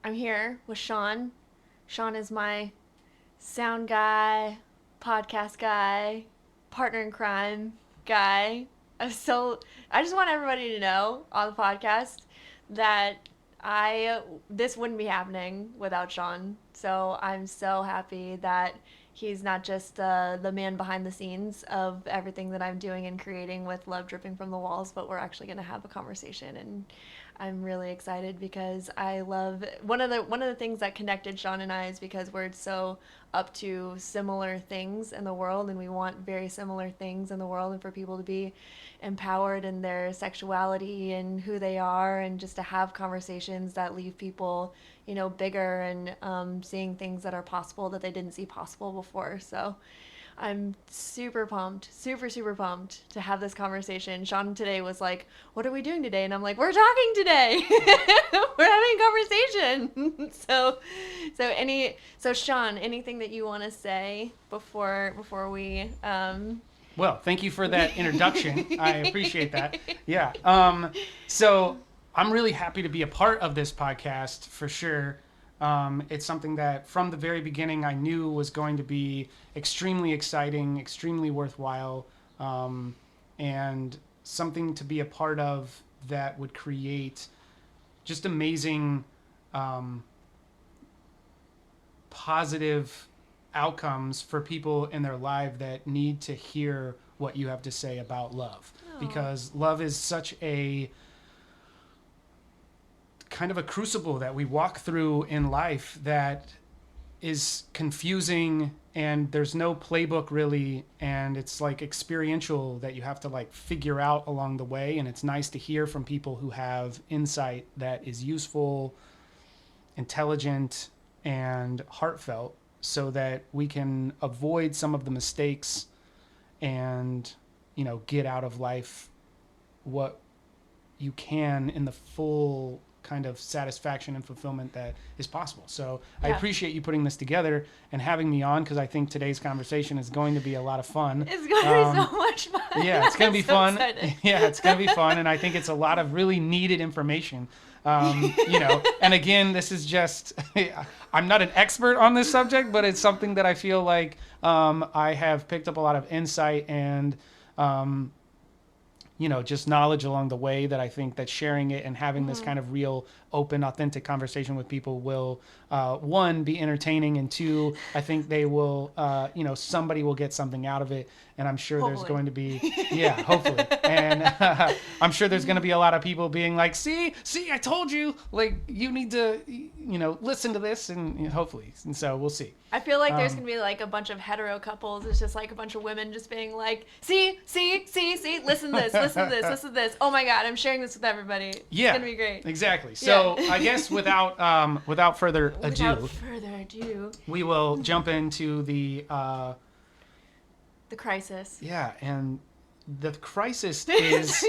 I'm here with Shaun. Shaun is my sound guy, podcast guy, partner in crime guy. I just want everybody to know on the podcast that I this wouldn't be happening without Shaun. So I'm so happy that he's not just the man behind the scenes of everything that I'm doing and creating with love dripping from the walls, but we're actually going to have a conversation. And I'm really excited because I love one of the things that connected Shaun and I is because we're so up to similar things in the world, and we want very similar things in the world, and for people to be empowered in their sexuality and who they are, and just to have conversations that leave people, bigger, and seeing things that are possible that they didn't see possible before. So I'm super pumped, super, super pumped to have this conversation. Shaun today was like, "What are we doing today?" And I'm like, "We're talking today. We're having a conversation." So Shaun, anything that you want to say before we Well, thank you for that introduction. I appreciate that. Yeah. So I'm really happy to be a part of this podcast for sure. It's something that from the very beginning I knew was going to be extremely exciting, extremely worthwhile, and something to be a part of that would create just amazing, positive outcomes for people in their life that need to hear what you have to say about love. Oh. Because love is such a kind of a crucible that we walk through in life that is confusing, and there's no playbook really, and it's like experiential that you have to like figure out along the way. And it's nice to hear from people who have insight that is useful, intelligent, and heartfelt, so that we can avoid some of the mistakes and get out of life what you can in the full kind of satisfaction and fulfillment that is possible. So I appreciate you putting this together and having me on, because I think today's conversation is going to be a lot of fun. It's going to be so much fun. Yeah, it's going to be fun. Excited. Yeah, it's going to be fun. And I think it's a lot of really needed information. And again, this is just, I'm not an expert on this subject, but it's something that I feel like I have picked up a lot of insight and, just knowledge along the way, that I think that sharing it and having this kind of real, open, authentic conversation with people will, one, be entertaining, and two, I think they will, somebody will get something out of it. And I'm sure there's going to be, hopefully. And I'm sure there's going to be a lot of people being like, see, I told you, like, you need to, listen to this, and hopefully. And so we'll see. I feel like there's going to be like a bunch of hetero couples. It's just like a bunch of women just being like, see, listen to this. Oh my God, I'm sharing this with everybody. Yeah. It's going to be great. Exactly. So I guess without further ado, we will jump into the crisis. Yeah, and the crisis is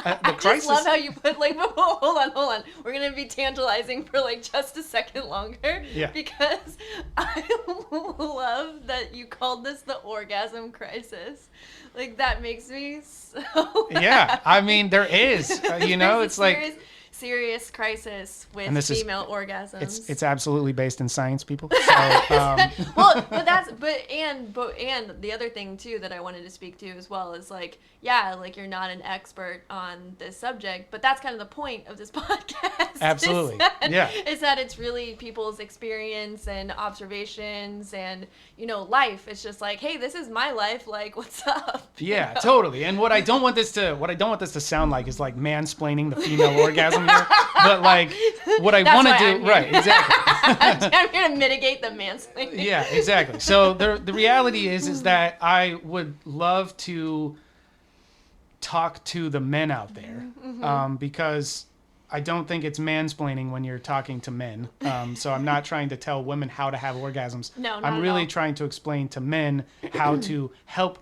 I just love how you put like, hold on. We're gonna be tantalizing for like just a second longer. Yeah. Because I love that you called this the orgasm crisis. Like, that makes me so Yeah, I mean, there is. It's like serious crisis with female orgasms. It's absolutely based in science, people. So, well, but the other thing too that I wanted to speak to as well is like, like, you're not an expert on this subject, but that's kind of the point of this podcast. Absolutely. Is that it's really people's experience and observations and life. It's just like, hey, this is my life. Like, what's up? Yeah, totally. And what I don't want this to sound like is like mansplaining the female orgasm here. But like, what I want to do, right? Exactly. I'm here to mitigate the mansplaining. Yeah, exactly. So the reality is that I would love to talk to the men out there, because I don't think it's mansplaining when you're talking to men. So I'm not trying to tell women how to have orgasms. No, not I'm really at all. trying to explain to men how to help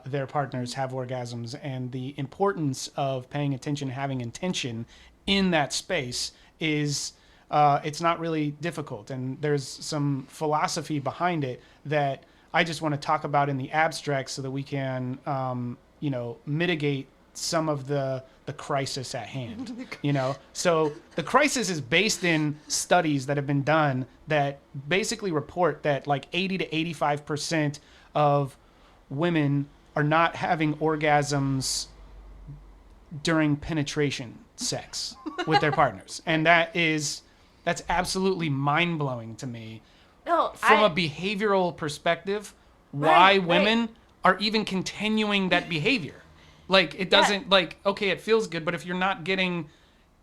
their partners have orgasms, and the importance of paying attention, having intention in that space is it's not really difficult. And there's some philosophy behind it that I just want to talk about in the abstract, so that we can mitigate some of the crisis at hand, you know? So the crisis is based in studies that have been done that basically report that like 80 to 85% of women are not having orgasms during penetration sex with their partners. And that's absolutely mind-blowing to me. No, From a behavioral perspective, why women right. are even continuing that behavior. Like, it doesn't, like, okay, it feels good, but if you're not getting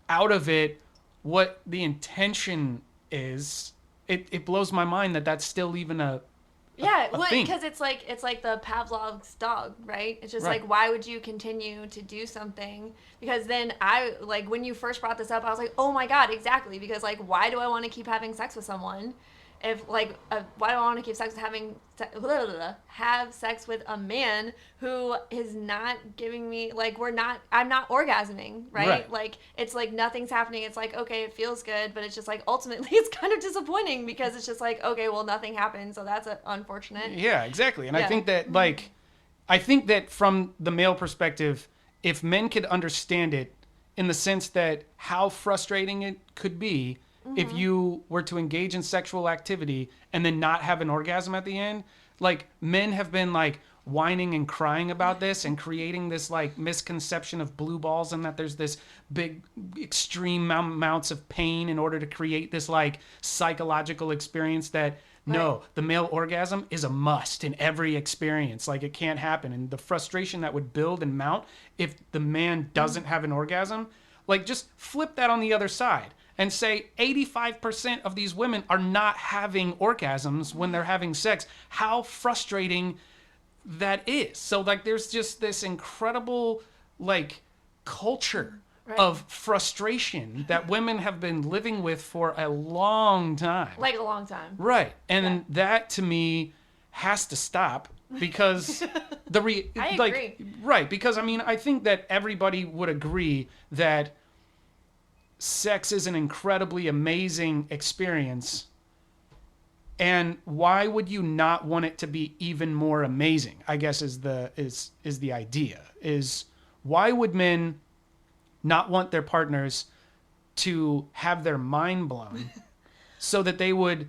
out of it what the intention is, it blows my mind that that's still even a thing. Because it's like the Pavlov's dog, right? It's just Right. like, why would you continue to do something? Because then when you first brought this up, I was like, oh my God, exactly. Because like, why do I want to keep having sex with someone? If why do I want to keep have sex with a man who is not giving me I'm not orgasming, right? Like it's like nothing's happening. It's like, okay, it feels good, but it's just like ultimately it's kind of disappointing because it's just like, okay, well, nothing happened, so that's unfortunate. Yeah, exactly. And I think that from the male perspective, if men could understand it in the sense that how frustrating it could be if you were to engage in sexual activity and then not have an orgasm at the end, like men have been like whining and crying about this and creating this like misconception of blue balls and that there's this big extreme amounts of pain in order to create this like psychological experience that no, the male orgasm is a must in every experience. Like it can't happen. And the frustration that would build and mount if the man doesn't have an orgasm, like just flip that on the other side. And say 85% of these women are not having orgasms when they're having sex. How frustrating that is. So like there's just this incredible like culture of frustration that women have been living with for a long time. Like a long time. Right. And that to me has to stop because I agree. Right, because I mean I think that everybody would agree that sex is an incredibly amazing experience. And why would you not want it to be even more amazing? I guess is the idea. Is why would men not want their partners to have their mind blown so that they would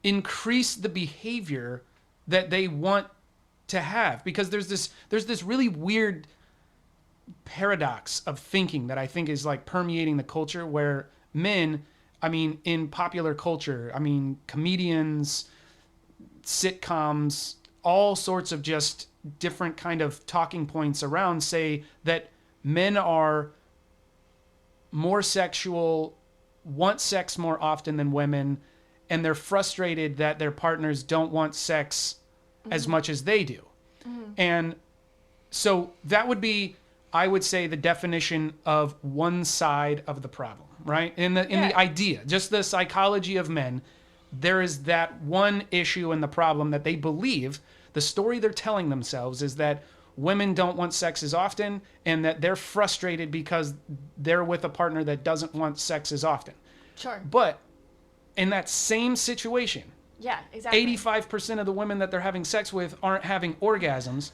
increase the behavior that they want to have? Because there's this really weird paradox of thinking that I think is like permeating the culture where men, I mean, in popular culture, I mean, comedians, sitcoms, all sorts of just different kind of talking points around say that men are more sexual, want sex more often than women, and they're frustrated that their partners don't want sex as much as they do. And so that would be, I would say, the definition of one side of the problem, right? In the idea, just the psychology of men, there is that one issue in the problem that they believe, the story they're telling themselves is that women don't want sex as often and that they're frustrated because they're with a partner that doesn't want sex as often. Sure. But in that same situation, yeah, exactly. 85% of the women that they're having sex with aren't having orgasms.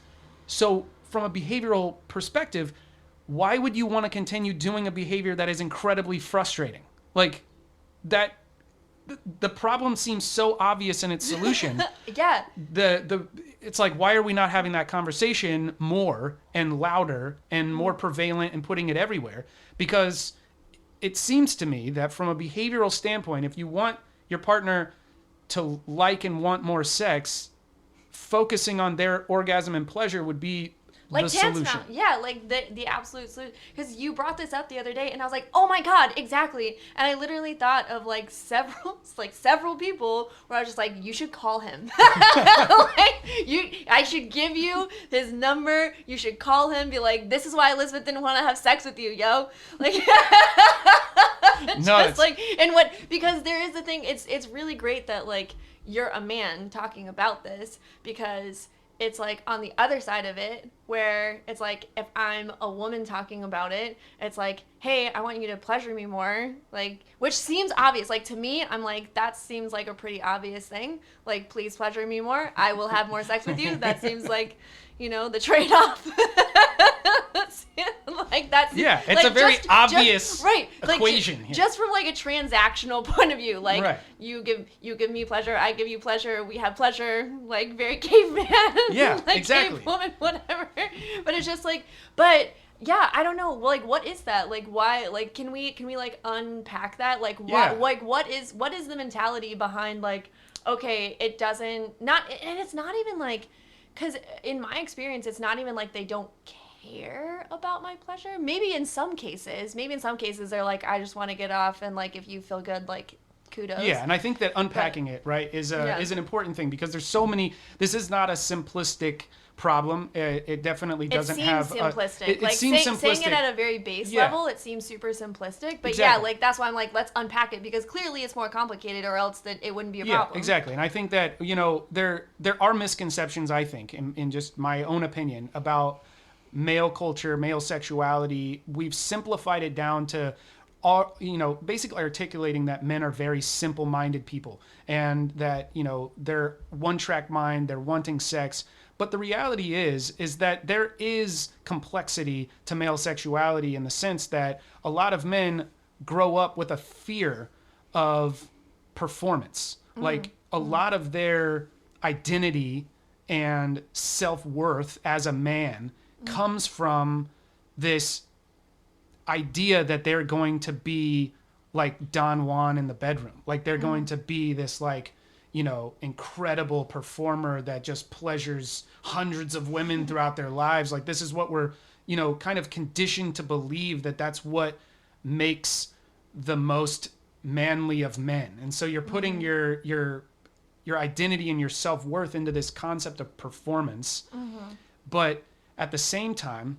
So from a behavioral perspective, why would you want to continue doing a behavior that is incredibly frustrating? Like that, the problem seems so obvious in its solution. Yeah. It's like, why are we not having that conversation more and louder and more prevalent and putting it everywhere? Because it seems to me that from a behavioral standpoint, if you want your partner to like and want more sex, focusing on their orgasm and pleasure would be like the solution. Tantamount. Yeah, like the absolute solution. Because you brought this up the other day, and I was like, oh my God, exactly. And I literally thought of like several people where I was just like, you should call him. I should give you his number. You should call him. Be like, this is why Elizabeth didn't want to have sex with you, yo. Like, because there is the thing. It's really great that like you're a man talking about this because it's like on the other side of it where it's like if I'm a woman talking about it, it's like, hey, I want you to pleasure me more, like, which seems obvious. Like to me, I'm like, that seems like a pretty obvious thing. Like, please pleasure me more. I will have more sex with you. That seems like, the trade-off. Like that's it's like, a very obvious right, equation like, here. just from like a transactional point of view, like Right. you give me pleasure, I give you pleasure, we have pleasure, like very caveman, Yeah, like exactly. cave woman, whatever. But it's just like, but yeah, I don't know, like what is that? Like why? Like can we like unpack that? Like why? Yeah. Like what is the mentality behind like, okay, it doesn't not, and it's not even like, because in my experience, it's not even like they don't care about my pleasure. Maybe in some cases they're like, I just want to get off, and like if you feel good, like kudos. Yeah, and I think that unpacking it, right, is an important thing, because there's so many. This is not a simplistic problem. It definitely doesn't have. It seems simplistic. It like seems simplistic. saying it at a very base level, it seems super simplistic. But exactly. yeah, like that's why I'm like, let's unpack it, because clearly it's more complicated, or else that it wouldn't be a problem. Yeah, exactly. And I think that there are misconceptions. I think, in just my own opinion, about male culture, male sexuality. We've simplified it down to all, basically articulating that men are very simple-minded people, and that, they're one-track mind, they're wanting sex. But the reality is that there is complexity to male sexuality, in the sense that a lot of men grow up with a fear of performance. Like a lot of their identity and self-worth as a man comes from this idea that they're going to be like Don Juan in the bedroom. Like they're going to be this like, incredible performer that just pleasures hundreds of women throughout their lives. Like this is what we're, kind of conditioned to believe, that that's what makes the most manly of men. And so you're putting your identity and your self-worth into this concept of performance. But at the same time,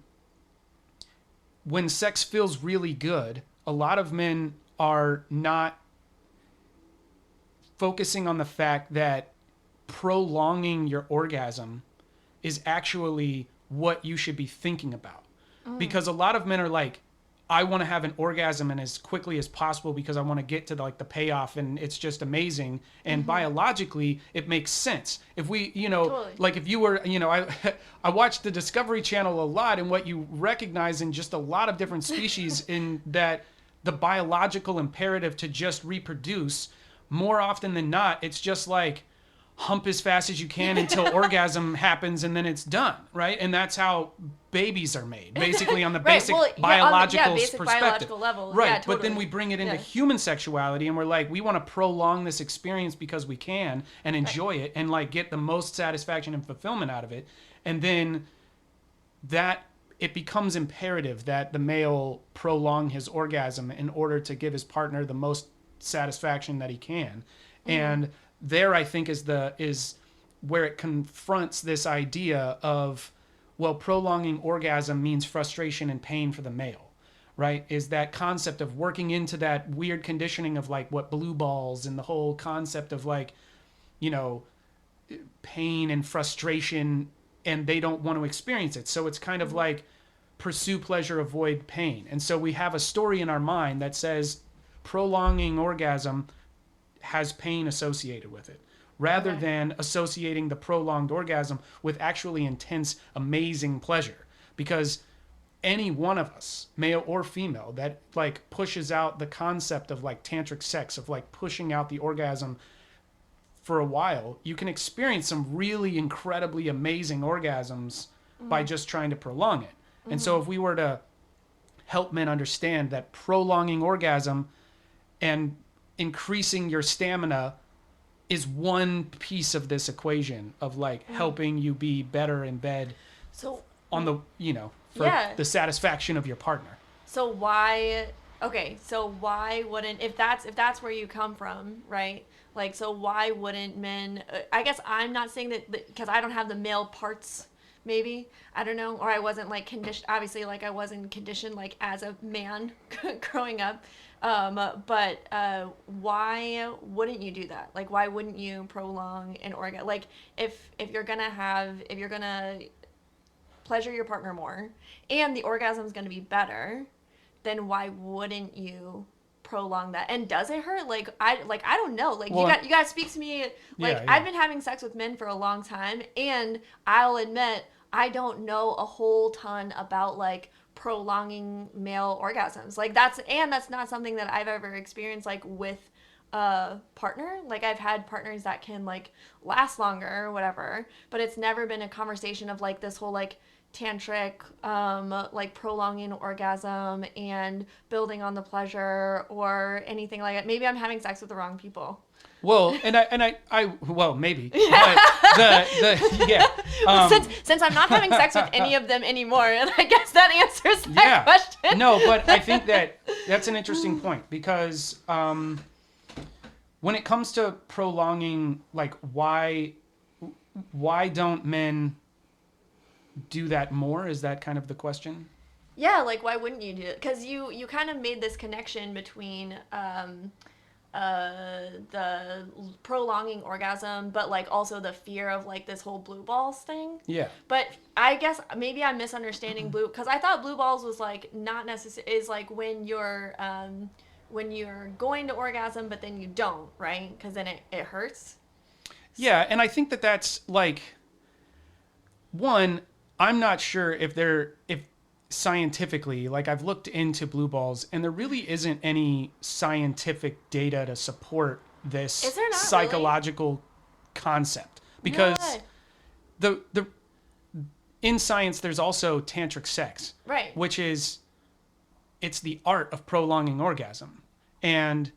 when sex feels really good, a lot of men are not focusing on the fact that prolonging your orgasm is actually what you should be thinking about. Because a lot of men are like, I want to have an orgasm and as quickly as possible, because I want to get to the payoff, and it's just amazing. And biologically, it makes sense. If we, Totally. like if you were, I watched the Discovery Channel a lot, and what you recognize in just a lot of different species in that the biological imperative to just reproduce, more often than not, it's just like hump as fast as you can until orgasm happens, and then it's done, right? And that's how babies are made, basically on the basic biological basic perspective. Biological level. Right, Yeah, totally. but then we bring it into human sexuality, and we're like, we want to prolong this experience because we can, and enjoy it, and like get the most satisfaction and fulfillment out of it. And then that it becomes imperative that the male prolong his orgasm in order to give his partner the most satisfaction that he can. And there, I think, is where it confronts this idea of, well, prolonging orgasm means frustration and pain for the male, right? Is that concept of working into that weird conditioning of like what blue balls, and the whole concept of like, pain and frustration, and they don't want to experience it. So it's kind of like pursue pleasure, avoid pain. And so we have a story in our mind that says prolonging orgasm has pain associated with it, rather than associating the prolonged orgasm with actually intense, amazing pleasure. Because any one of us, male or female, that like pushes out the concept of like tantric sex, of like pushing out the orgasm for a while, you can experience some really incredibly amazing orgasms by just trying to prolong it. And so if we were to help men understand that prolonging orgasm and increasing your stamina is one piece of this equation of like helping you be better in bed, so on the, for the satisfaction of your partner. So why wouldn't, if that's where you come from, right? Like, so why wouldn't men, I guess I'm not saying that, because I don't have the male parts, maybe, I don't know, or I wasn't like conditioned, obviously, like I wasn't conditioned like as a man growing up, but why wouldn't you do that? Like, why wouldn't you prolong an orgasm? Like, if you're gonna pleasure your partner more, and the orgasm is gonna be better, then why wouldn't you prolong that? And does it hurt? Like I don't know. Like, well, you guys speak to me. Like, I've been having sex with men for a long time, and I'll admit I don't know a whole ton about like prolonging male orgasms. Like that's not something that I've ever experienced like with a partner. Like I've had partners that can like last longer or whatever, but it's never been a conversation of like this whole like tantric like prolonging orgasm and building on the pleasure or anything like that. Maybe I'm having sex with the wrong people. Well, well, maybe. But yeah. Since I'm not having sex with any of them anymore, and I guess that answers that question. No, but I think that's an interesting point because when it comes to prolonging, like why don't men do that more? Is that kind of the question? Yeah, like why wouldn't you do it? Because you kind of made this connection between the prolonging orgasm, but like also the fear of like this whole blue balls thing. Yeah. But I guess maybe I'm misunderstanding blue, because I thought blue balls was like not necessary, is like when you're going to orgasm but then you don't, right? Because then it hurts. Yeah, and I think that's like one. I'm not sure if scientifically, like I've looked into blue balls and there really isn't any scientific data to support this psychological concept, because the in science there's also tantric sex, right, which is it's the art of prolonging orgasm, and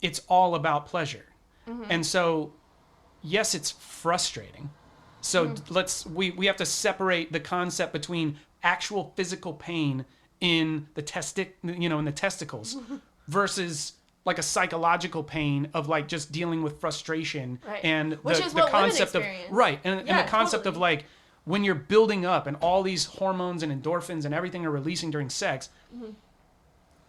it's all about pleasure. And so yes, it's frustrating. So we have to separate the concept between actual physical pain in the testicles versus like a psychological pain of like just dealing with frustration, and the concept of and the concept of like when you're building up and all these hormones and endorphins and everything are releasing during sex,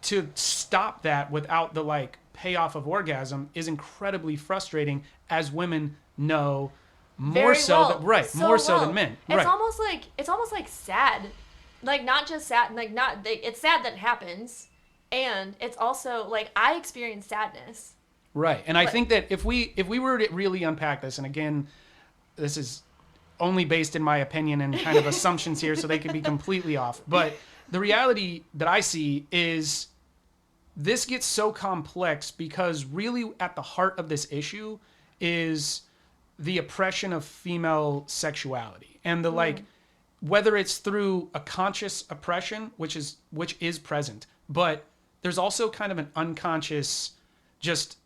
to stop that without the like payoff of orgasm is incredibly frustrating, as women know. More so than men. It's almost like sad, like not just sad, like it's sad that it happens, and it's also like I experience sadness. Right, and I think that if we were to really unpack this, and again, this is only based in my opinion and kind of assumptions here, so they could be completely off. But the reality that I see is this gets so complex because really at the heart of this issue is the oppression of female sexuality, and the like, whether it's through a conscious oppression, which is present, but there's also kind of an unconscious, just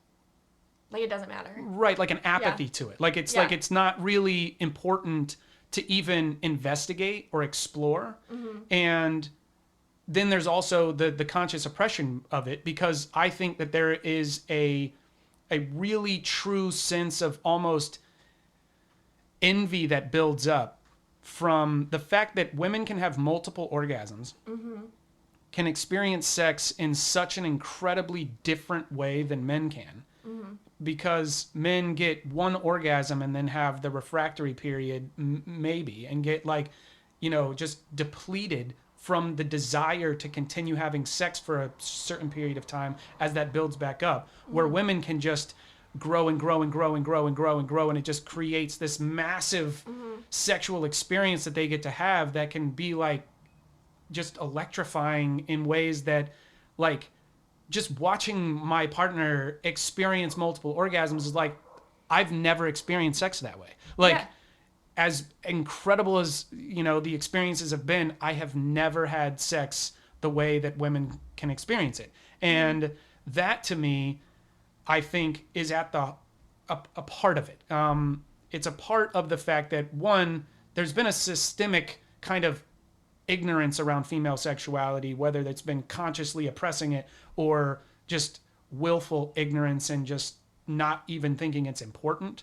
like it doesn't matter, right? Like an apathy to it. Like it's like it's not really important to even investigate or explore. And then there's also the conscious oppression of it, because I think that there is a really true sense of almost envy that builds up from the fact that women can have multiple orgasms, can experience sex in such an incredibly different way than men can, because men get one orgasm and then have the refractory period maybe, and get like, just depleted from the desire to continue having sex for a certain period of time as that builds back up, where women can just grow and grow and grow and grow and grow and grow, and it just creates this massive sexual experience that they get to have that can be like just electrifying in ways that, like, just watching my partner experience multiple orgasms is like, I've never experienced sex that way. Like, as incredible as the experiences have been, I have never had sex the way that women can experience it. And that to me, I think, is at a part of it. It's a part of the fact that, one, there's been a systemic kind of ignorance around female sexuality, whether that's been consciously oppressing it or just willful ignorance and just not even thinking it's important.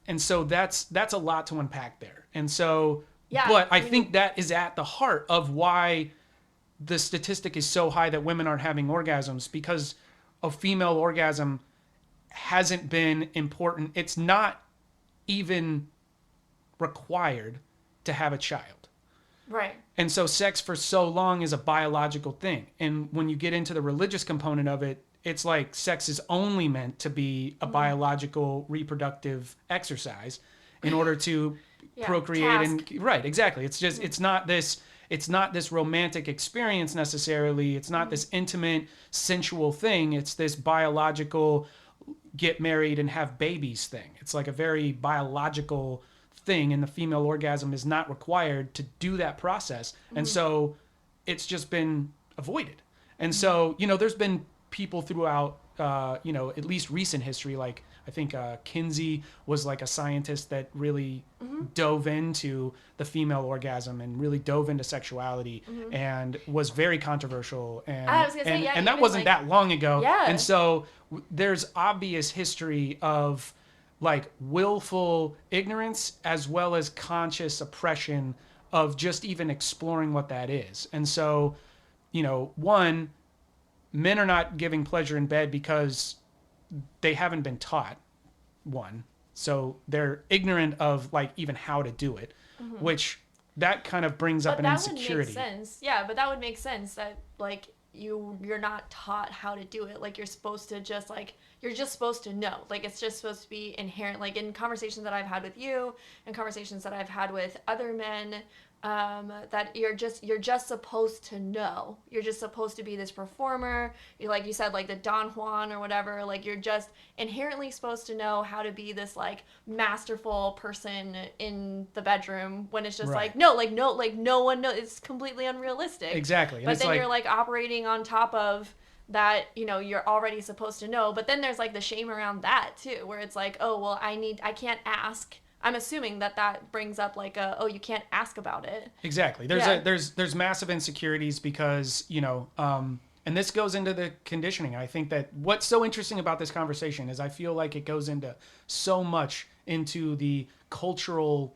And so that's a lot to unpack there. And so, but I think that is at the heart of why the statistic is so high that women aren't having orgasms, because a female orgasm hasn't been important. It's not even required to have a child. Right. And so sex for so long is a biological thing. And when you get into the religious component of it, it's like sex is only meant to be a biological reproductive exercise in order to procreate task. and right, exactly. It's just it's not this romantic experience necessarily. It's not this intimate sensual thing. It's this biological get married and have babies thing. It's like a very biological thing, and the female orgasm is not required to do that process. And so it's just been avoided. And so, there's been people throughout, at least recent history, like I think Kinsey was like a scientist that really dove into the female orgasm and really dove into sexuality and was very controversial. And I was gonna say, and that wasn't that long ago. Yeah. And so there's obvious history of like willful ignorance as well as conscious oppression of just even exploring what that is. And so, one, men are not giving pleasure in bed because they haven't been taught, one. So they're ignorant of like even how to do it, which that kind of brings up an insecurity. Would make sense. Yeah, but that would make sense that like you're not taught how to do it. Like you're supposed to just like you're just supposed to know. Like it's just supposed to be inherent. Like in conversations that I've had with you and conversations that I've had with other men, that you're just supposed to know. You're just supposed to be this performer. You like you said, like the Don Juan or whatever. Like you're just inherently supposed to know how to be this like masterful person in the bedroom. When it's just Right. no one knows. It's completely unrealistic. Exactly. And But it's then like, you're like operating on top of that. You're already supposed to know. But then there's like the shame around that too, where it's like, oh well, I can't ask. I'm assuming that brings up like you can't ask about it. Exactly. There's massive insecurities because, and this goes into the conditioning. I think that what's so interesting about this conversation is I feel like it goes into so much into the cultural,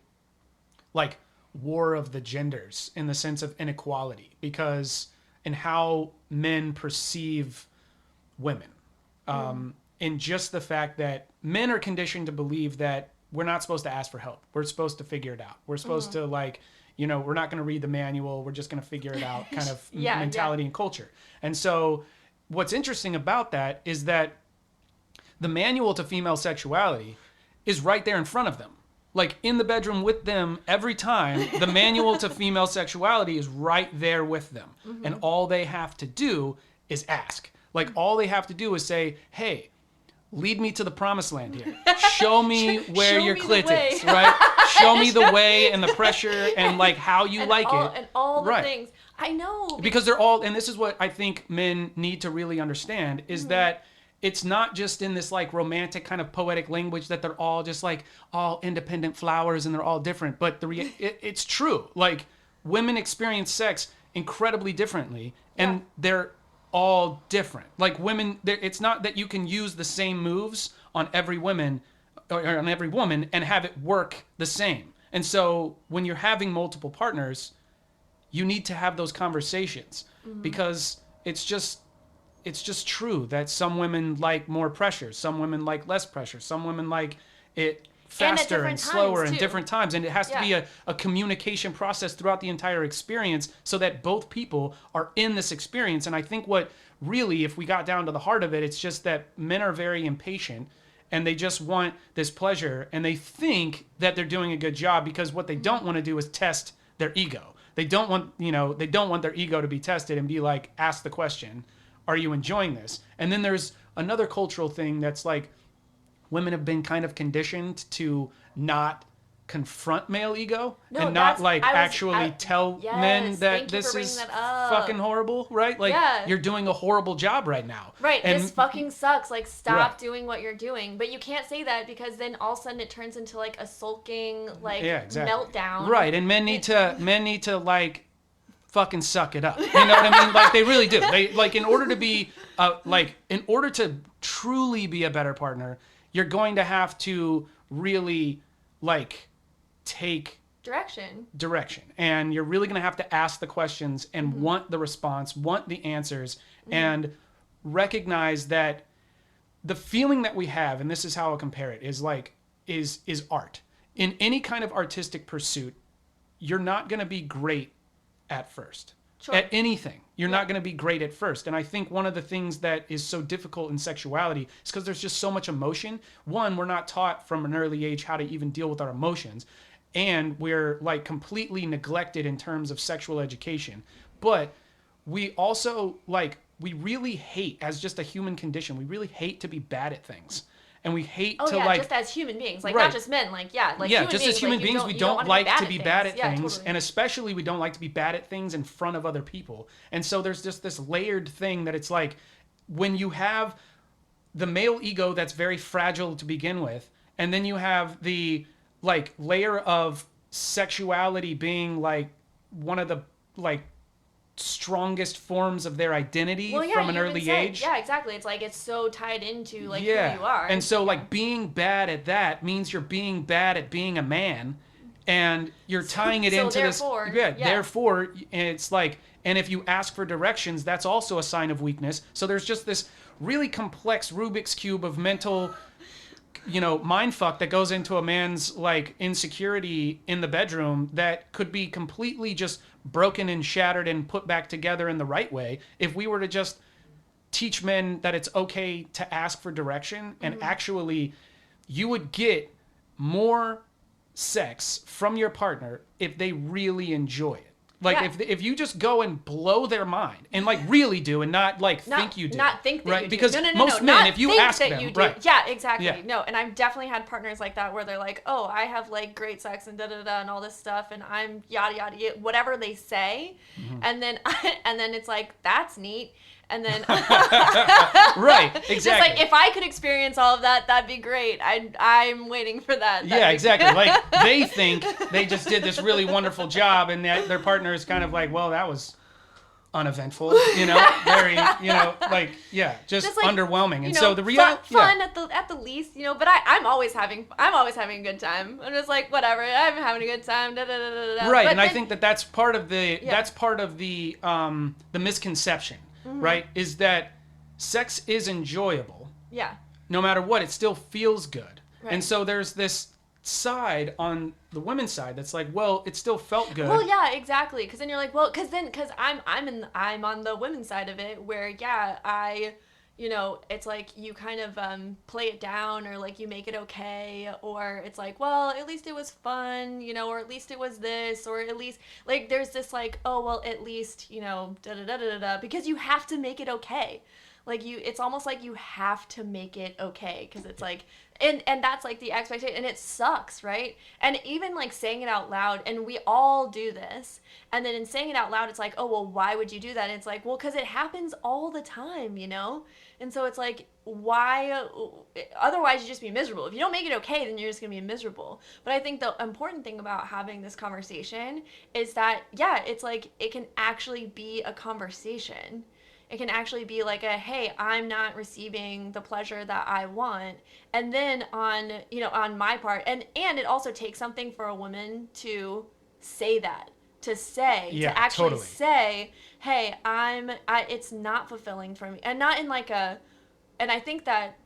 like, war of the genders in the sense of inequality because in how men perceive women. In just the fact that men are conditioned to believe that we're not supposed to ask for help. We're supposed to figure it out. We're supposed to like, we're not going to read the manual. We're just going to figure it out kind of mentality and culture. And so what's interesting about that is that the manual to female sexuality is right there in front of them. Like in the bedroom with them every time, the manual to female sexuality is right there with them. And all they have to do is ask. Like all they have to do is say, hey, lead me to the promised land here. Show me where your clit is, right? Show me the way and the pressure and like how you and like it. And all the things. I know. Because they're all, and this is what I think men need to really understand, is that it's not just in this like romantic kind of poetic language that they're all just like all independent flowers and they're all different. But it's true. Like women experience sex incredibly differently and they're all different. Like women, it's not that you can use the same moves on every woman or on every woman and have it work the same. And so when you're having multiple partners, you need to have those conversations because it's just true that some women like more pressure, some women like less pressure, some women like it faster and slower and different times. And it has to be a communication process throughout the entire experience so that both people are in this experience. And I think what really, if we got down to the heart of it, it's just that men are very impatient and they just want this pleasure and they think that they're doing a good job because what they don't want to do is test their ego. They don't want, they don't want their ego to be tested and be like, ask the question, are you enjoying this? And then there's another cultural thing that's like, women have been kind of conditioned to not confront male ego and not like actually tell men that this is fucking horrible, right? Like you're doing a horrible job right now. Right, and this fucking sucks. Like stop doing what you're doing. But you can't say that because then all of a sudden it turns into like a sulking like meltdown. Right, and men need to like fucking suck it up. You know what I mean? Like they really do. They like in order to truly be a better partner, you're going to have to really like take direction and you're really going to have to ask the questions and want the response, want the answers, and recognize that the feeling that we have, and this is how I'll compare it, is like is art. In any kind of artistic pursuit, you're not going to be great at first. At anything. You're not going to be great at first. And I think one of the things that is so difficult in sexuality is because there's just so much emotion. One, we're not taught from an early age how to even deal with our emotions. and we're like completely neglected in terms of sexual education. But we also like, we really hate, as just a human condition, we really hate to be bad at things. And we hate to like, just as human beings, like right. not just men, like like yeah, human just beings, as human like, beings, we you don't like to be bad at yeah, things, totally. and especially we don't like to be bad at things in front of other people. And so there's just this layered thing that it's like, when you have the male ego that's very fragile to begin with, and then you have the like layer of sexuality being like one of the like strongest forms of their identity from an early age. Yeah, exactly. It's like it's so tied into like who you are. And so like being bad at that means you're being bad at being a man, and you're tying it into therefore, this. Therefore, it's like, and if you ask for directions, that's also a sign of weakness. So there's just this really complex Rubik's Cube of mental, mind fuck that goes into a man's like insecurity in the bedroom that could be completely just broken and shattered and put back together in the right way if we were to just teach men that it's okay to ask for direction. And actually, you would get more sex from your partner if they really enjoy it. Like if you just go and blow their mind and like really do, and not think you do. Not think that right? you do. Because no, most men, if you ask that them, you do. right? Yeah, exactly. Yeah. No, and I've definitely had partners like that where they're like, oh, I have like great sex and da da da and all this stuff, and I'm yada yada whatever they say, and then it's like, that's neat. And then right, exactly. Just like, if I could experience all of that, that'd be great. I'm waining for that. Yeah, exactly. Like they think they just did this really wonderful job, and their partner is kind of like, well, that was uneventful, very, just like, underwhelming. And so the reality, fun at the least, but I'm always having a good time. I'm just like, whatever, I'm having a good time. Da, da, da, da, da. Right, but and I think that's part of the the misconception. Right, is that sex is enjoyable. Yeah. No matter what, it still feels good. Right. And so there's this side on the women's side that's like, well, it still felt good. Well, yeah, exactly. Because then you're like, well, because I'm on the women's side of it, where it's like you kind of play it down, or like you make it okay, or it's like, well, at least it was fun, or at least it was this, or at least like there's this like, oh, well, at least, da da da da da, because you have to make it okay. Like it's almost like you have to make it okay, because it's like, and that's like the expectation, and it sucks, right? And even like saying it out loud, and we all do this, and then in saying it out loud, it's like, oh, well, why would you do that? And it's like, well, because it happens all the time, And so it's like, why? Otherwise, you just be miserable. If you don't make it okay, then you're just gonna be miserable. But I think the important thing about having this conversation is that, yeah, it's like it can actually be a conversation. It can actually be like a, hey, I'm not receiving the pleasure that I want. And then on my part, and it also takes something for a woman to say that, to actually say, hey, it's not fulfilling for me. And not in like and I think that,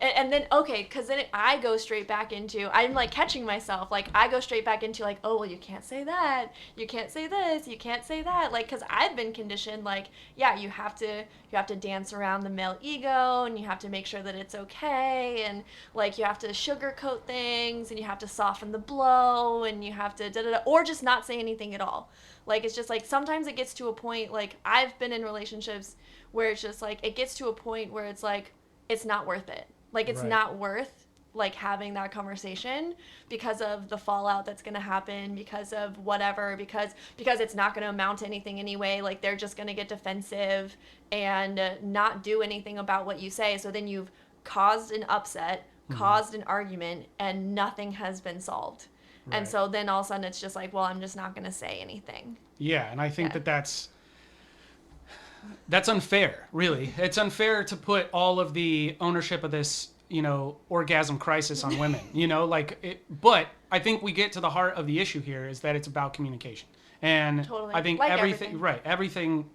and then, okay, because then I go straight back into, I'm like catching myself, like I go straight back into like, oh, well, you can't say that, you can't say this, you can't say that, like, because I've been conditioned, like, yeah, you have to dance around the male ego, and you have to make sure that it's okay, and like you have to sugarcoat things, and you have to soften the blow, and you have to da-da-da, or just not say anything at all. Like, it's just like, sometimes it gets to a point, like, I've been in relationships where it's just like, it gets to a point where it's like, it's not worth it. Like, it's not worth, like, having that conversation because of the fallout that's going to happen, because of whatever, because it's not going to amount to anything anyway. Like, they're just going to get defensive and not do anything about what you say. So then you've caused an upset, caused an argument, and nothing has been solved. Right. And so then all of a sudden it's just like, well, I'm just not going to say anything. Yeah, and I think that's unfair, really. It's unfair to put all of the ownership of this, orgasm crisis on women, but I think we get to the heart of the issue here is that it's about communication. And totally. I think like everything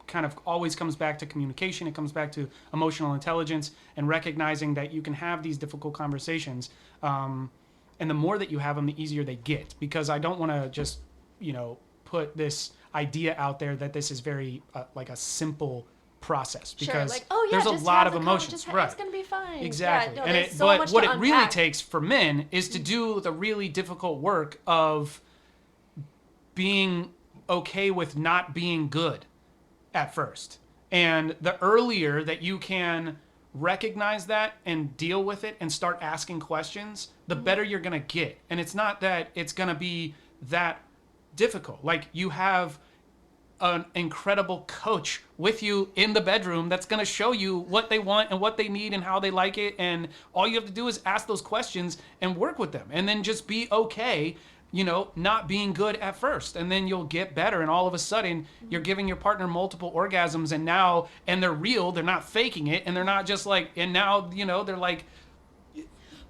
kind of always comes back to communication. It comes back to emotional intelligence and recognizing that you can have these difficult conversations. And the more that you have them, the easier they get, because I don't want to just, put this idea out there that this is very like a simple process Sure, because like, oh, yeah, there's a just lot have of the emotions. Right. It's going to be fine. Exactly. Yeah, no, And there's it, so but much what to it really unpack. takes for men is to do the really difficult work of being okay with not being good at first. And the earlier that you can recognize that and deal with it and start asking questions, the better you're going to get. And it's not that it's going to be that difficult. Like, you have an incredible coach with you in the bedroom that's going to show you what they want and what they need and how they like it, and all you have to do is ask those questions and work with them, and then just be okay, not being good at first, and then you'll get better, and all of a sudden you're giving your partner multiple orgasms, and they're real, they're not faking it, and they're not just like, and now they're like.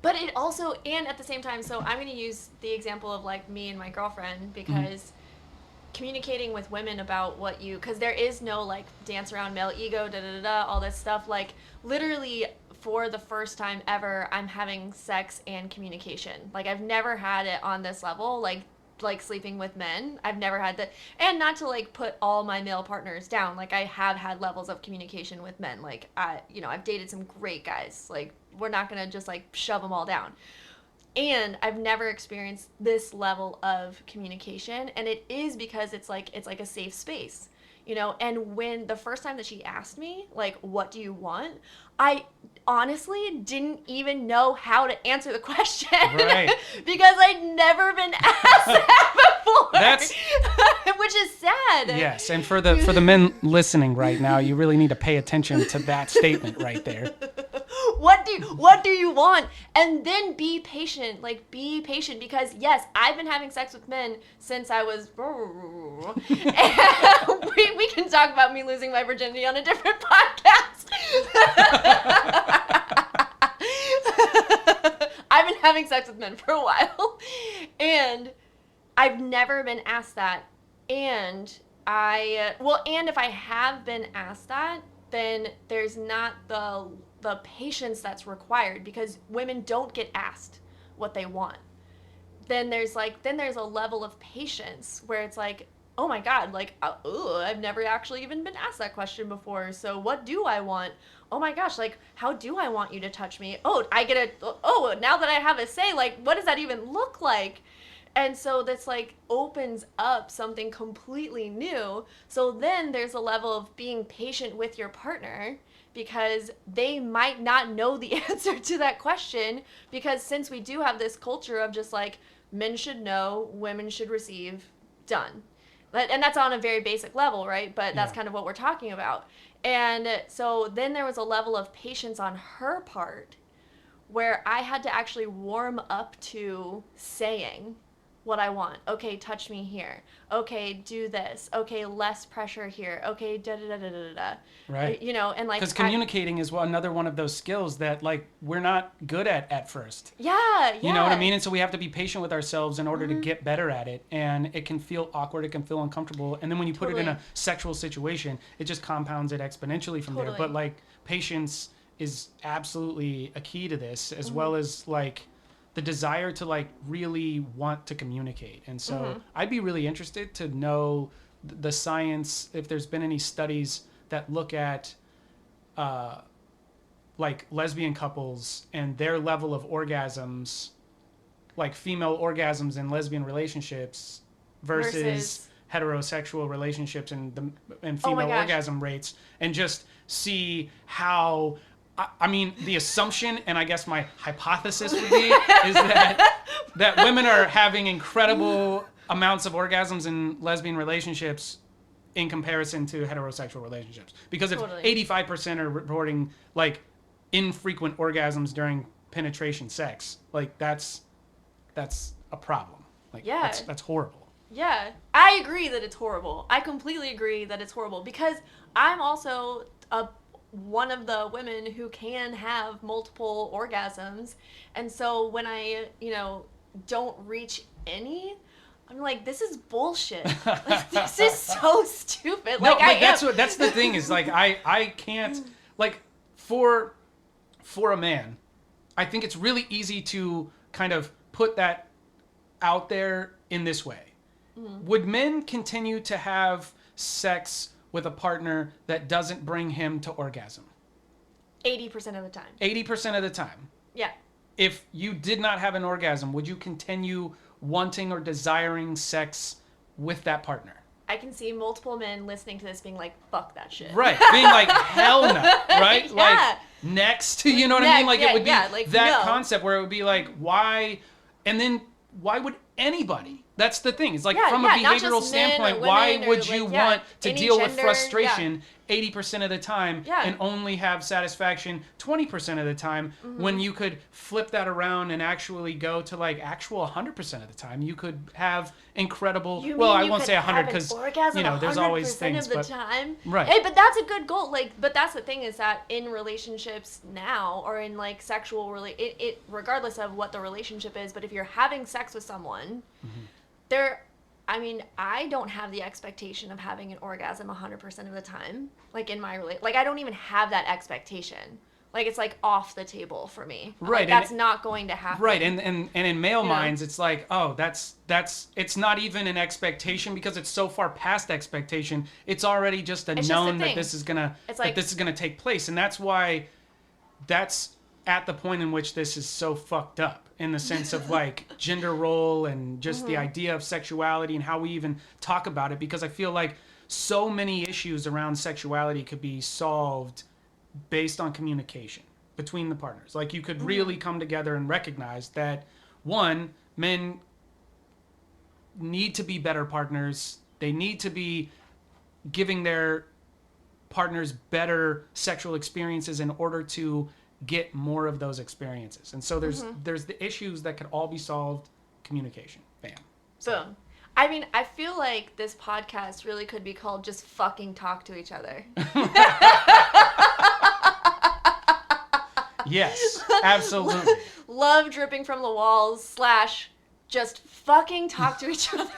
But it also, and at the same time, so I'm going to use the example of like me and my girlfriend, because communicating with women about what you, because there is no like dance around male ego, all this stuff. Like, literally, for the first time ever, I'm having sex and communication. Like, I've never had it on this level, like sleeping with men. I've never had that. And not to like put all my male partners down. Like, I have had levels of communication with men. Like, I've dated some great guys. Like, we're not going to just like shove them all down. And I've never experienced this level of communication, and it is because it's like a safe space, and when the first time that she asked me, like, what do you want, I honestly didn't even know how to answer the question. Right. Because I'd never been asked that before. That's which is sad. Yes, and for the men listening right now, you really need to pay attention to that statement right there. What do you want? And then be patient. Like, be patient, because yes, I've been having sex with men since I was and we can talk about me losing my virginity on a different podcast. I've been having sex with men for a while, and I've never been asked that. And and if I have been asked that, then there's not the patience that's required, because women don't get asked what they want. Then there's a level of patience where it's like, oh my God, like, I've never actually even been asked that question before. So what do I want? Oh my gosh, like, how do I want you to touch me? Oh, now that I have a say, like, what does that even look like? And so that's like opens up something completely new. So then there's a level of being patient with your partner, because they might not know the answer to that question, because since we do have this culture of just like, men should know, women should receive, done. And that's on a very basic level, right? But that's kind of what we're talking about. And so then there was a level of patience on her part where I had to actually warm up to saying what I want. Okay, touch me here. Okay, do this. Okay, less pressure here. Okay, da-da-da-da-da-da. Right. And like... Because communicating is another one of those skills that, like, we're not good at first. Yeah. You know what I mean? And so we have to be patient with ourselves in order to get better at it. And it can feel awkward. It can feel uncomfortable. And then when you put it in a sexual situation, it just compounds it exponentially from there. But, like, patience is absolutely a key to this, as well as, like, the desire to like really want to communicate. And so I'd be really interested to know the science, if there's been any studies that look at like lesbian couples and their level of orgasms, like female orgasms in lesbian relationships versus heterosexual relationships and female orgasm rates, and just see how... I mean, the assumption, and I guess my hypothesis would be, is that women are having incredible amounts of orgasms in lesbian relationships in comparison to heterosexual relationships. Because if 85% are reporting, like, infrequent orgasms during penetration sex, like, that's a problem. Like, that's horrible. Yeah. I agree that it's horrible. I completely agree that it's horrible, because I'm also one of the women who can have multiple orgasms, and so when I don't reach any, I'm like, this is bullshit. Like, this is so stupid. No, like, that's the thing is, like, I can't, like, for a man, I think it's really easy to kind of put that out there in this way. Would men continue to have sex with a partner that doesn't bring him to orgasm? 80% of the time. 80% of the time. Yeah. If you did not have an orgasm, would you continue wanting or desiring sex with that partner? I can see multiple men listening to this being like, fuck that shit. Right. Being like, hell no. Right? Yeah. Like, next. You know what I mean? Like, it would be like, that no. concept where it would be like, why? And then why would anybody? That's the thing. It's like, from a not behavioral just men or standpoint, women why or, would like, you want to any deal with gender, frustration 80% of the time Yeah. and only have satisfaction 20% of the time when you could flip that around and actually go to like actual 100% of the time? You could have incredible, You well, mean I you won't could say 100 have an because, orgasm you know, there's always 100% things, of the but time. right. Hey, but that's a good goal. Like, but that's the thing is that in relationships now or in like sexual it regardless of what the relationship is, but if you're having sex with someone, I don't have the expectation of having an orgasm 100% of the time. Like in my like I don't even have that expectation. Like it's like off the table for me. Right. Like, that's not going to happen. Right. And in male You know? minds, it's like, oh, that's it's not even an expectation because it's so far past expectation. It's already just It's just a known that thing. this is gonna It's like- this is gonna take place, and that's why that's at the point in which this is so fucked up in the sense of like gender role and just the idea of sexuality and how we even talk about it, because I feel like so many issues around sexuality could be solved based on communication between the partners. Like you could really come together and recognize that, one, men need to be better partners. They need to be giving their partners better sexual experiences in order to get more of those experiences. And so there's the issues that could all be solved. Communication. Bam. Boom. I mean, I feel like this podcast really could be called Just Fucking Talk to Each Other. Yes, absolutely. Love dripping from the walls / just fucking talk to each other.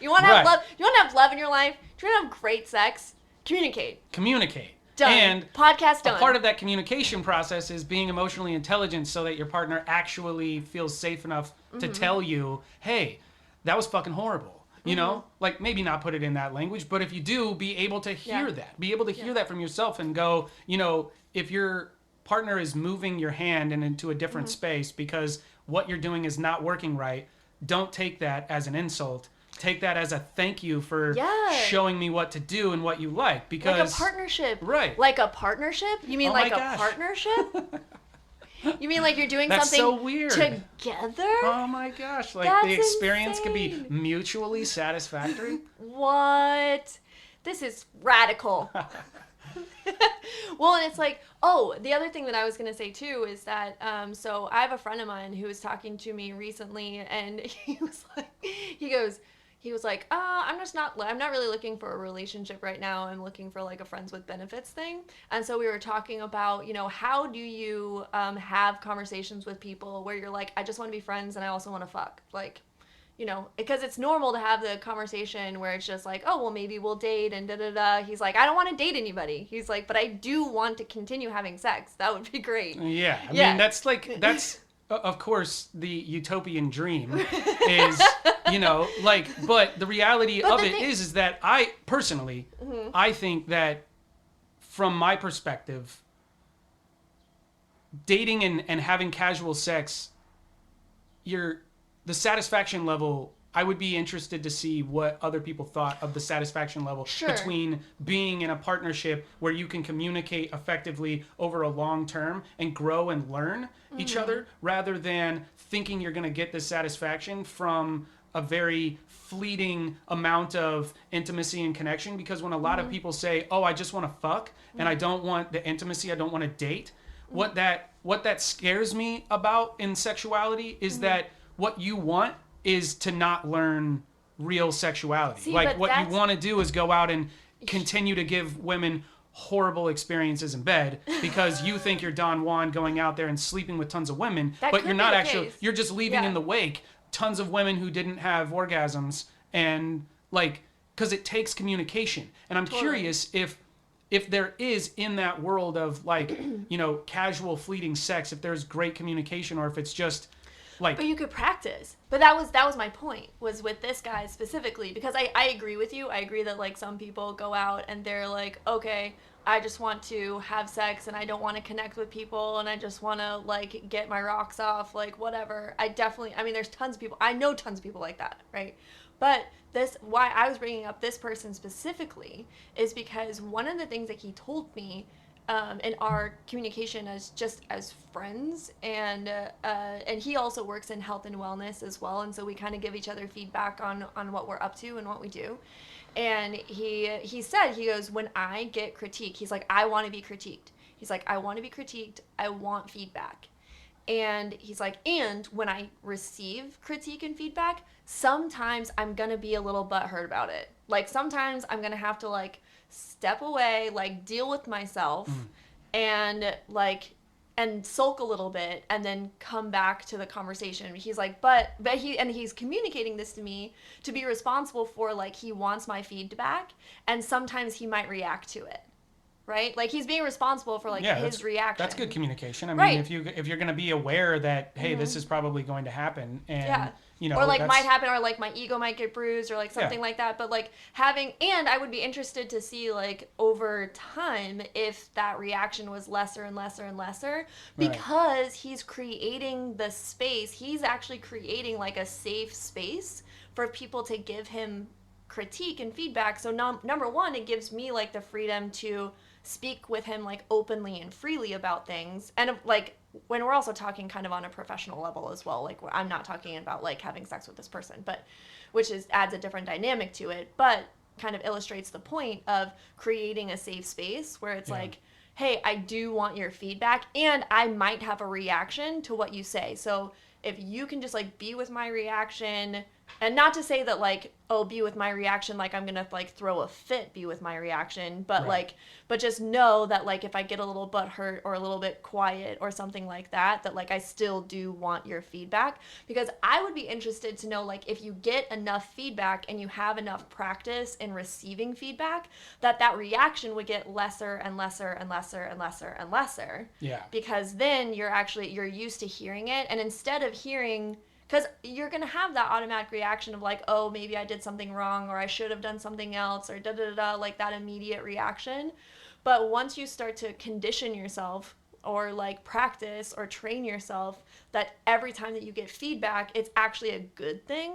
You want to have Right. love? You want to have love in your life? Do you want to have great sex? Communicate. Communicate. Done. And Podcast done. a part of that communication process is being emotionally intelligent so that your partner actually feels safe enough to tell you, hey, that was fucking horrible. You know, like maybe not put it in that language, but if you do, be able to hear that. Be able to hear that from yourself and go, you know, if your partner is moving your hand and into a different space because what you're doing is not working right, don't take that as an insult. Take that as a thank you for showing me what to do and what you like. Because like a partnership. Right. Like a partnership? You mean Oh like my a gosh. partnership? You mean like you're doing That's something so weird. together? Oh my gosh, like That's the experience could be insane. mutually satisfactory. What? This is radical. Well, and it's like, oh, the other thing that I was going to say too is that, so I have a friend of mine who was talking to me recently, and he was like, I'm not really looking for a relationship right now. I'm looking for like a friends with benefits thing. And so we were talking about, you know, how do you have conversations with people where you're like, I just want to be friends and I also want to fuck, like, you know, because it's normal to have the conversation where it's just like, oh, well, maybe we'll date and da-da-da. He's like, I don't want to date anybody. He's like, but I do want to continue having sex. That would be great. Yeah, I mean, that's of course the utopian dream is, you know, like, but the reality of it is that I personally, I think that from my perspective, dating and having casual sex, the satisfaction level, I would be interested to see what other people thought of the satisfaction level between being in a partnership where you can communicate effectively over a long term and grow and learn each other, rather than thinking you're going to get this satisfaction from a very fleeting amount of intimacy and connection. Because when a lot of people say, oh, I just want to fuck and I don't want the intimacy, I don't want to date, what that scares me about in sexuality is that what you want is to not learn real sexuality. See, like but what you that's- want to do is go out and continue to give women horrible experiences in bed because you think you're Don Juan going out there and sleeping with tons of women, That but could you're be not the actually, case. you're just leaving in the wake tons of women who didn't have orgasms, and like, because it takes communication. And I'm curious if there is in that world of like, you know, casual fleeting sex, if there's great communication or if it's just Like, but you could practice. But that was my point, was with this guy specifically, because I agree with you. I agree that like some people go out and they're like, okay, I just want to have sex and I don't want to connect with people and I just want to like get my rocks off, like whatever. I mean, there's tons of people. I know tons of people like that, right? But why I was bringing up this person specifically is because one of the things that he told me in our communication as friends, and he also works in health and wellness as well, and so we kind of give each other feedback on what we're up to and what we do. And he said, he goes, when I get critique, he's like, I want to be critiqued. He's like, I want to be critiqued. I want feedback. And he's like, and when I receive critique and feedback, sometimes I'm going to be a little butthurt about it. Like, sometimes I'm going to have to, like, step away, like, deal with myself and, like, and sulk a little bit and then come back to the conversation. He's like, but he's communicating this to me to be responsible for, like, he wants my feedback and sometimes he might react to it. Right? Like, he's being responsible for, like, his reaction. That's good communication. I mean, right. if you're going to be aware that, hey, this is probably going to happen, and you know, or like might happen, or like my ego might get bruised, or like something like that. But like and I would be interested to see, like, over time if that reaction was lesser and lesser and lesser, because he's creating the space. He's actually creating like a safe space for people to give him critique and feedback. So number one, it gives me like the freedom to speak with him like openly and freely about things, and like when we're also talking kind of on a professional level as well, like I'm not talking about like having sex with this person, but which adds a different dynamic to it, but kind of illustrates the point of creating a safe space where it's like, hey, I do want your feedback and I might have a reaction to what you say. So if you can just like be with my reaction, and not to say that like, oh, be with my reaction, like I'm gonna like throw a fit, be with my reaction, but but just know that like if I get a little butt hurt or a little bit quiet or something like that, that like I still do want your feedback, because I would be interested to know, like, if you get enough feedback and you have enough practice in receiving feedback, that reaction would get lesser and lesser and lesser and lesser and lesser. Yeah. Because then you're used to hearing it, and instead of hearing, because you're going to have that automatic reaction of like, oh, maybe I did something wrong, or I should have done something else, or da-da-da-da, like that immediate reaction. But once you start to condition yourself or like practice or train yourself that every time that you get feedback, it's actually a good thing,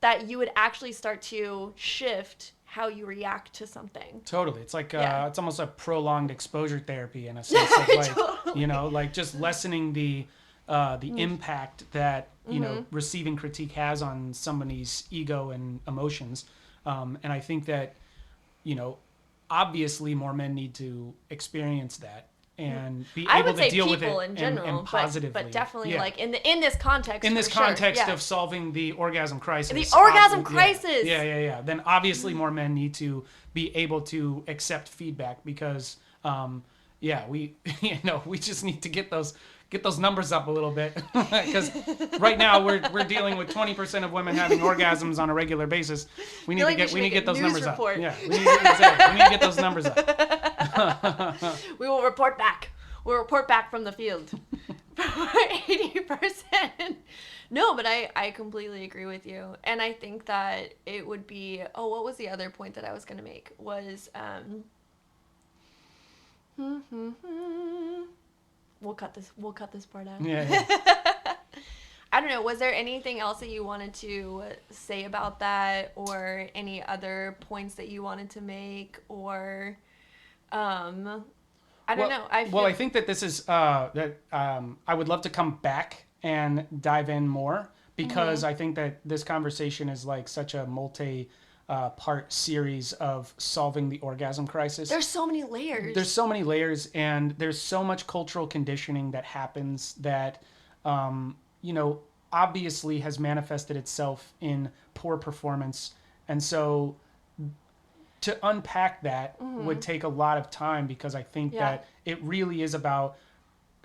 that you would actually start to shift how you react to something. Totally. It's like, it's almost a prolonged exposure therapy in a sense of like, totally. You know, like just lessening the impact that, you know, receiving critique has on somebody's ego and emotions. And I think that, you know, obviously more men need to experience that and be able to deal with it in general, and positively. But definitely like in this context. In this context of solving the orgasm crisis. The orgasm crisis. Yeah. Then obviously more men need to be able to accept feedback, because we we just need to get those numbers up a little bit, because right now we're dealing with 20% of women having orgasms on a regular basis. We need to get those numbers up. Yeah, we need to get those numbers up. We will report back. We'll report back from the field. 80%. No, but I completely agree with you, and I think that it would be. Oh, what was the other point that I was going to make? Was We'll cut this part out. Yeah. I don't know. Was there anything else that you wanted to say about that, or any other points that you wanted to make, or I don't know. I think that this is I would love to come back and dive in more, because I think that this conversation is like such a part series of solving the orgasm crisis. There's so many layers. And there's so much cultural conditioning that happens that, obviously has manifested itself in poor performance. And so to unpack that would take a lot of time, because I think that it really is about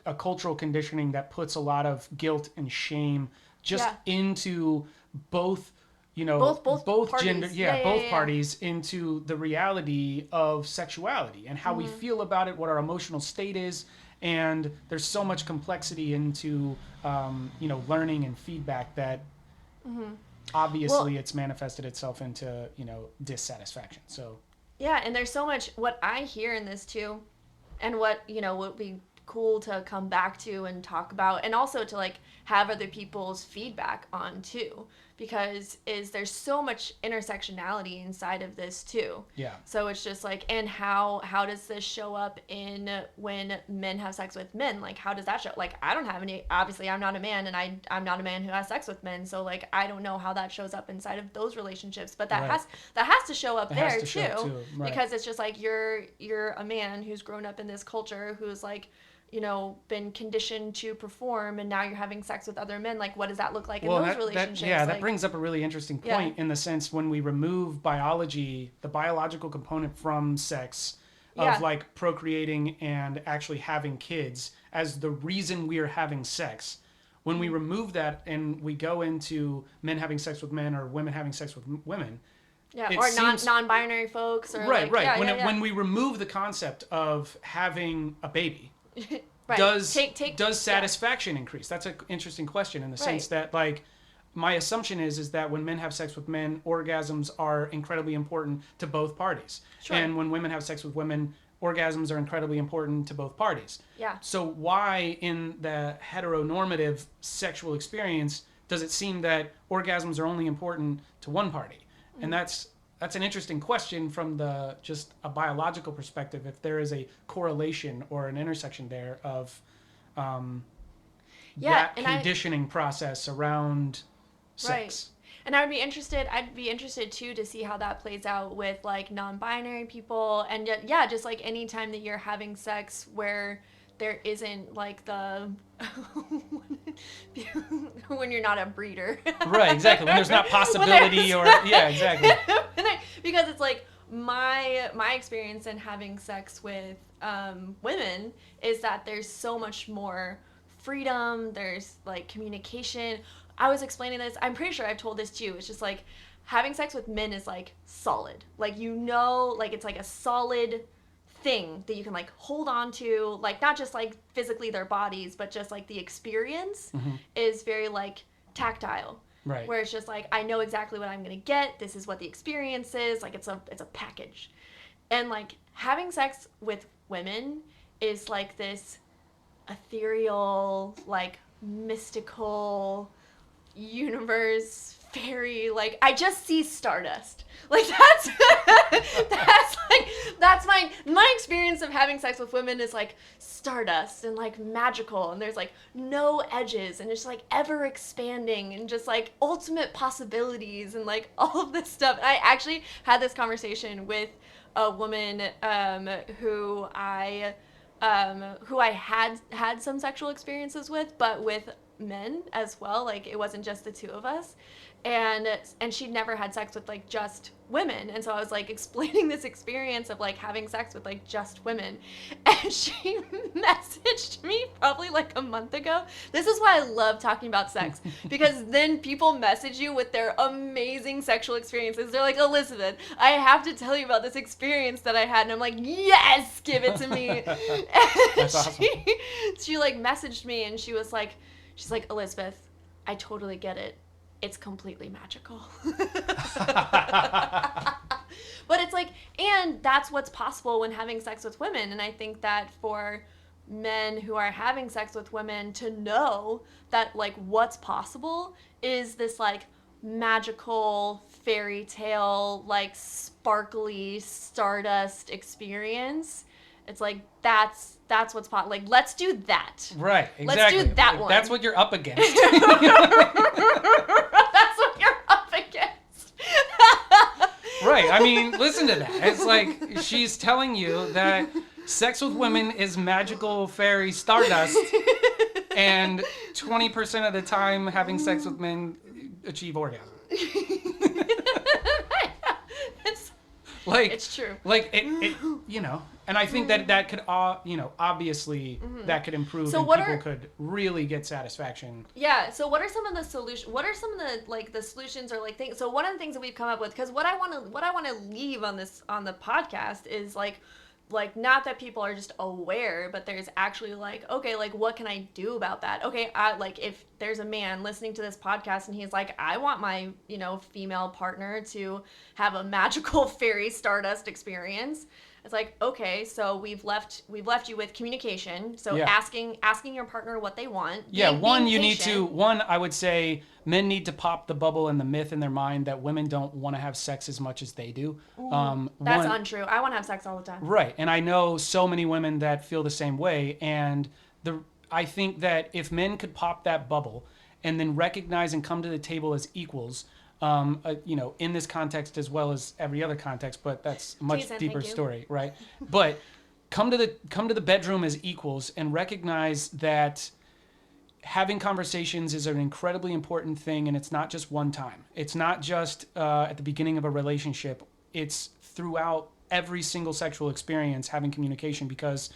a cultural conditioning that puts a lot of guilt and shame just into both both parties. gender, both parties, into the reality of sexuality and how we feel about it, what our emotional state is, And there's so much complexity into, learning and feedback that obviously it's manifested itself into, dissatisfaction. So. Yeah, and there's so much, what I hear in this too, and what, would be cool to come back to and talk about, and also to like have other people's feedback on too, because there's so much intersectionality inside of this too. Yeah. So it's just like, and how does this show up in when men have sex with men? Like, how does that show? Like, I don't have any, obviously I'm not a man, and I'm not a man who has sex with men, so like I don't know how that shows up inside of those relationships, but that has to show up there too. Right. Because it's just like you're a man who's grown up in this culture, who's like, been conditioned to perform, and now you're having sex with other men. Like, what does that look like in those relationships? That brings up a really interesting point in the sense when we remove biology, the biological component from sex of like procreating and actually having kids as the reason we are having sex. When we remove that and we go into men having sex with men or women having sex with women, or non-binary folks, or right. When we remove the concept of having a baby, right. Does satisfaction increase? That's an interesting question in the sense that, like, my assumption is that when men have sex with men, orgasms are incredibly important to both parties. Sure. And when women have sex with women, orgasms are incredibly important to both parties. Yeah. So why in the heteronormative sexual experience does it seem that orgasms are only important to one party? Mm-hmm. And that's an interesting question from just a biological perspective, if there is a correlation or an intersection there of that conditioning process around sex. Right. And I'd be interested too to see how that plays out with like non-binary people, and just like any time that you're having sex where there isn't like the when you're not a breeder. Right, exactly. When there's not possibility exactly. Because it's like my experience in having sex with women is that there's so much more freedom, there's like communication. I was explaining this, I'm pretty sure I've told this to you, it's just like having sex with men is like solid. Like, like it's like a solid thing that you can like hold on to, like not just like physically their bodies, but just like the experience is very like tactile. Right. Where it's just like, I know exactly what I'm gonna get. This is what the experience is. Like it's a package. And like having sex with women is like this ethereal, like mystical universe, fairy, like I just see stardust. Like that's my experience of having sex with women is like stardust and like magical, and there's like no edges, and it's like ever expanding and just like ultimate possibilities and like all of this stuff. And I actually had this conversation with a woman who I had some sexual experiences with, but with men as well. Like it wasn't just the two of us, and she'd never had sex with like just women. And so I was like explaining this experience of like having sex with like just women, and she messaged me probably like a month ago. This is why I love talking about sex, because then people message you with their amazing sexual experiences. They're like, Elizabeth, I have to tell you about this experience that I had. And I'm like, yes, give it to me. That's awesome. She like messaged me, and she's like, Elizabeth, I totally get it. It's completely magical. But it's like, and that's what's possible when having sex with women. And I think that for men who are having sex with women to know that like what's possible is this like magical fairy tale, like sparkly stardust experience. It's like, that's what's possible. Like, let's do that. Right, exactly. Let's do that one. That's what you're up against. That's what you're up against. Right, I mean, listen to that. It's like, she's telling you that sex with women is magical fairy stardust, and 20% of the time having sex with men achieve orgasm. Like, it's true. Like it and I think that could, obviously that could improve, so and people could really get satisfaction. Yeah. So what are some of the solutions? What are some of the like the solutions or like things? So one of the things that we've come up with, because what I want to leave on the podcast is like like, not that people are just aware, but there's actually like, okay, like, what can I do about that? Okay, like, if there's a man listening to this podcast and he's like, I want my, female partner to have a magical fairy stardust experience. It's like, okay, so we've left you with communication. So Yeah. asking your partner what they want. Yeah, being patient. I would say men need to pop the bubble and the myth in their mind that women don't want to have sex as much as they do. That's untrue. I want to have sex all the time. Right, and I know so many women that feel the same way, and I think that if men could pop that bubble and then recognize and come to the table as equals, in this context as well as every other context, but that's a much deeper story, right? But come to the bedroom as equals and recognize that having conversations is an incredibly important thing, and it's not just one time. It's not just at the beginning of a relationship. It's throughout every single sexual experience, having communication, because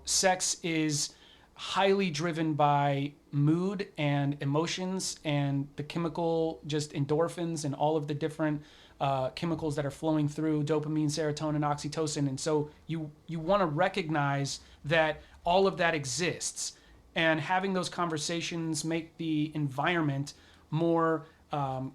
sex is highly driven by mood and emotions and the chemical, just endorphins and all of the different chemicals that are flowing through dopamine, serotonin, oxytocin. And so you want to recognize that all of that exists, and having those conversations make the environment more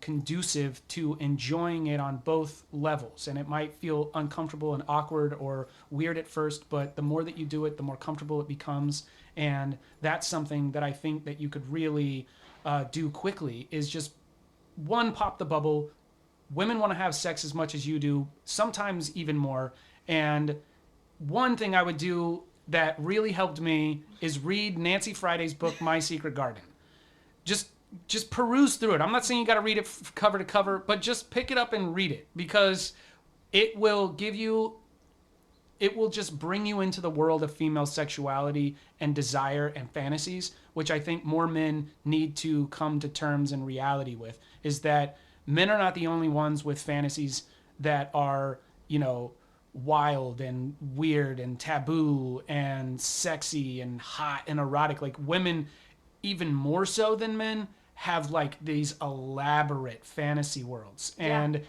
conducive to enjoying it on both levels. And it might feel uncomfortable and awkward or weird at first, but the more that you do it, the more comfortable it becomes. And that's something that I think that you could really do quickly, is just, one, pop the bubble. Women want to have sex as much as you do, sometimes even more. And one thing I would do that really helped me is read Nancy Friday's book, My Secret Garden. Just peruse through it. I'm not saying you got to read it cover to cover, but just pick it up and read it, because it will just bring you into the world of female sexuality and desire and fantasies, which I think more men need to come to terms in reality with, is that men are not the only ones with fantasies that are, wild and weird and taboo and sexy and hot and erotic. Like, women, even more so than men, have like these elaborate fantasy worlds. And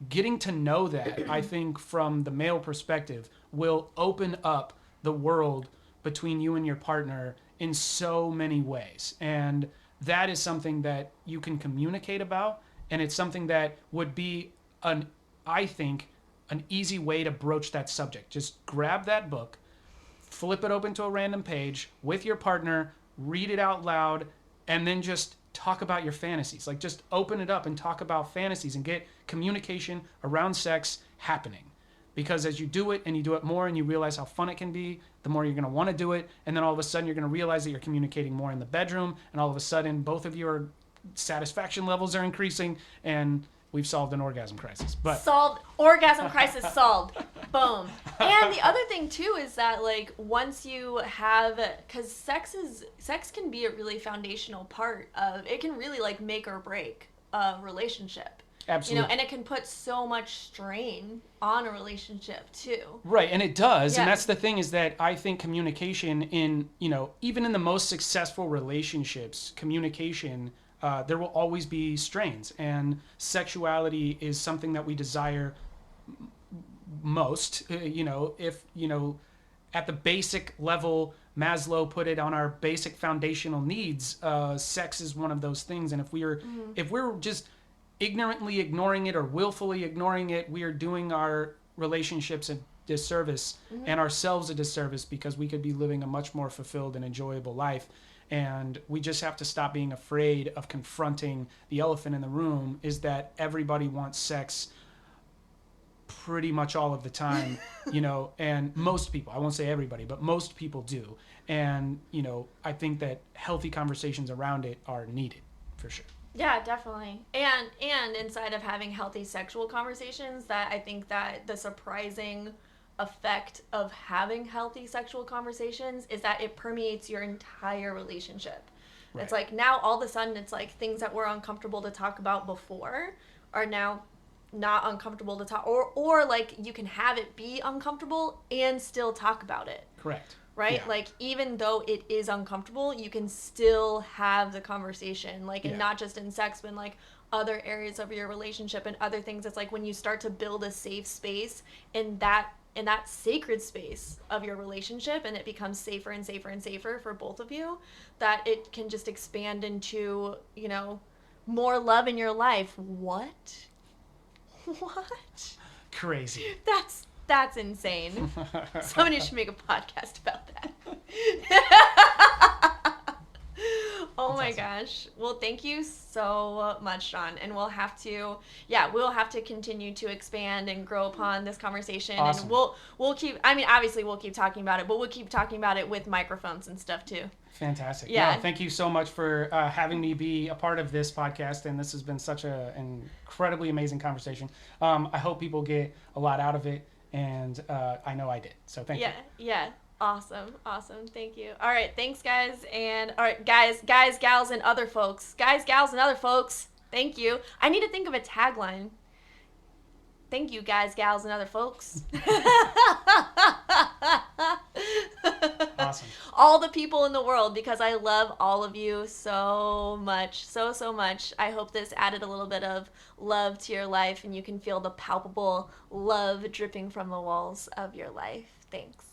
getting to know that, I think, from the male perspective, will open up the world between you and your partner in so many ways. And that is something that you can communicate about, and it's something that would be I think, an easy way to broach that subject. Just grab that book, flip it open to a random page with your partner, read it out loud, and then just talk about your fantasies. Like, just open it up and talk about fantasies and get communication around sex happening. Because as you do it and you do it more and you realize how fun it can be, the more you're going to want to do it. And then all of a sudden you're going to realize that you're communicating more in the bedroom, and all of a sudden both of your satisfaction levels are increasing, and we've solved an orgasm crisis. Solved. Orgasm crisis solved. Boom. And the other thing too is that, like, once you have, because sex can be a really foundational part of, it can really like make or break a relationship. Absolutely. And it can put so much strain on a relationship too. Right, and it does. Yeah. And that's the thing, is that I think communication in, even in the most successful relationships, communication, there will always be strains, and sexuality is something that we desire most. If at the basic level, Maslow put it on our basic foundational needs, sex is one of those things. And if we're just ignorantly ignoring it or willfully ignoring it, we are doing our relationships a disservice and ourselves a disservice, because we could be living a much more fulfilled and enjoyable life. And we just have to stop being afraid of confronting the elephant in the room, is that everybody wants sex pretty much all of the time, and most people, I won't say everybody, but most people do. And, I think that healthy conversations around it are needed, for sure. Yeah, definitely. And inside of having healthy sexual conversations, that I think that the surprising effect of having healthy sexual conversations is that it permeates your entire relationship. Right. It's like, now all of a sudden it's like things that were uncomfortable to talk about before are now not uncomfortable to talk, or like you can have it be uncomfortable and still talk about it. Correct. Right? Yeah. Like, even though it is uncomfortable, you can still have the conversation, like, and not just in sex, but in like other areas of your relationship and other things. It's like when you start to build a safe space in that in that sacred space of your relationship, and it becomes safer and safer and safer for both of you, that it can just expand into, you know, more love in your life. What? Crazy. That's insane. Somebody should make a podcast about that. Oh my gosh. Well, thank you so much, Shaun. And we'll have to continue to expand and grow upon this conversation. Awesome. And we'll keep, I mean, obviously we'll keep talking about it, but we'll keep talking about it with microphones and stuff too. Fantastic. Yeah. No, thank you so much for having me be a part of this podcast. And this has been such an incredibly amazing conversation. I hope people get a lot out of it. And I know I did. So thank you. Yeah. Awesome. Thank you. All right. Thanks, guys. And all right, guys, gals, and other folks. Guys, gals, and other folks. Thank you. I need to think of a tagline. Thank you, guys, gals, and other folks. Awesome. All the people in the world, because I love all of you so much. So much. I hope this added a little bit of love to your life, and you can feel the palpable love dripping from the walls of your life. Thanks.